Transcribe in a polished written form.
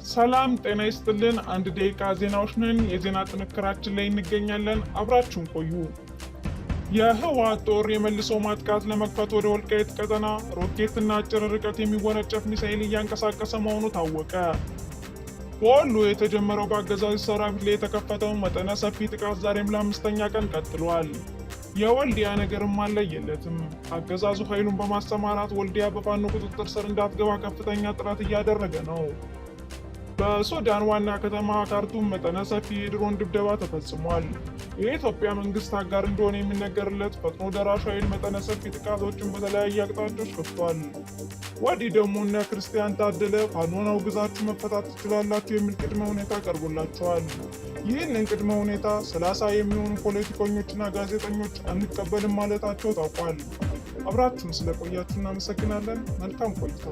ሰላም ጤና ይስጥልን። አንድ ደቂቃ ዜናዎች ነን። የዜና ጥንክራችን ላይ እንገኛለን። አብራችሁን ቆዩ። የህወሓት ጦር የመልሶ ማጥቃት ለመክፈት ወደ ወልቃይት ቀጠና ሮኬትና አጭር ርቀት የሚወነጨፍ ሚሳኤል እያንቀሳቀሰ መሆኑ ታወቀ። በወሎ የተጀመረው በአገዛዙ ሰራዊት ላይ የተከፈተው መጠነ ሰፊ ጥቃት ዛሬም ለአምስተኛ ቀን ቀጥሏል። የወልዲያ ነገርም አልለየለትም። አገዛዙ ኃይሉን በማሰማራት ወልዲያ በፋኖ ቁጥጥር ስር እንዳትገባ ከፍተኛ ጥረት እያደረገ ነው። በሱዳን ዋና ከተማ ካርቱም መጠነ ሰፊ የድሮን ድብደባ ተፈጽሟል። የኢትዮጵያ መንግስት አጋር እንደሆነ የሚነገርለት ፈጥኖ ደራሽ ኃይል መጠነ ሰፊ ጥቃቶችን በተለያየ አቅጣጫዎች ከፍቷል። ወዲህ ደግሞ እነ ክርስቲያን ታደለ ፋኖን አውግዛችሁ መፈታት ትችላላችሁ የሚል ቅድመ ሁኔታ ቀርቦላቸዋል። ይህንን ቅድመ ሁኔታ 30 የሚሆኑ ፖለቲከኞችና ጋዜጠኞች አንቀበልም ማለታቸው ታውቋል። አብራችሁን ስለቆያችሁ እናመሰግናለን። መልካም ቆይታ።